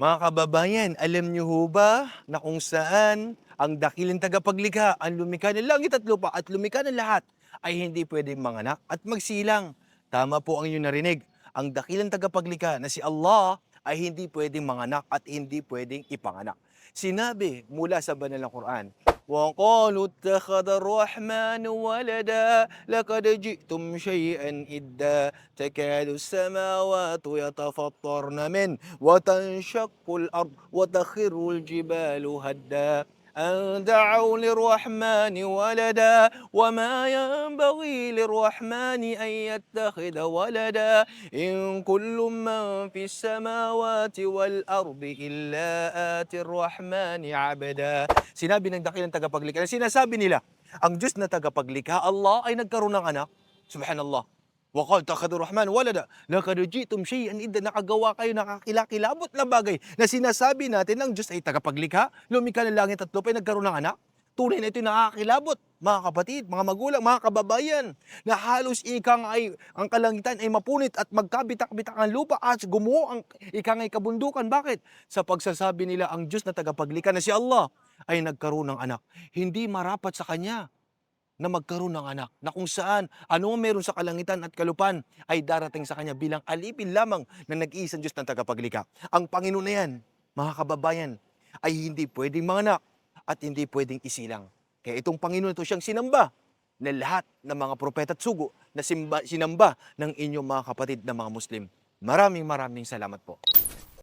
Mga kababayan, alam niyo ho ba na kung saan ang dakilang tagapaglikha, ang lumikha ng langit at lupa at lumikha ng lahat ay hindi pwedeng manganak at magsilang. Tama po ang inyong narinig. Ang dakilang tagapaglikha na si Allah ay hindi pwedeng manganak at hindi pwedeng ipanganak. Sinabi mula sa banal na Quran, وَقَالُوا اتَّخَذَ الرَّحْمَنُ وَلَدًا لَقَدْ جِئْتُمْ شَيْئًا إِدًّا تَكَادُ السَّمَاوَاتُ يَتَفَطَّرْنَ مِنْهُ وتنشق الأرض وتخر الجبال هدا أن دعوا للرحمن ولدا وما ينبغي للرحمن أن يتخذ ولدا إن كل من في السماوات والأرض إلا آتي الرحمن عبدا. Sinabi ng dakilang tagapaglikha, sinasabi nila, ang Diyos na tagapaglikha, Allah ay nagkaroon ng anak. Subhanallah. Waqal takhadhu rahman walada. Laqad ji'tum shay'an idda, nakagawa kayo nakakilakilabot na bagay na sinasabi natin ang Diyos ay tagapaglikha, lumikha ng langit at lupa ay nagkaroon ng anak. Tunay na ito nakakilabot, mga kapatid, mga magulang, mga kababayan, na halos ikang ay ang kalangitan ay mapunit at magkabitak-bitak ang lupa at gumuho ang ikang ay kabundukan. Bakit? Sa pagsasabi nila ang Diyos na tagapaglikha na si Allah ay nagkaroon ng anak. Hindi marapat sa Kanya na magkaroon ng anak, na kung saan ano meron sa kalangitan at kalupan ay darating sa Kanya bilang alipin lamang ng nag-iisang Diyos ng tagapaglikha. Ang Panginoon na yan, mga kababayan, ay hindi pwedeng manganak at hindi pwedeng isilang. Kaya itong Panginoon ito siyang sinamba na lahat ng mga propeta at sugo na sinamba ng inyong mga kapatid na mga Muslim. Maraming maraming salamat po.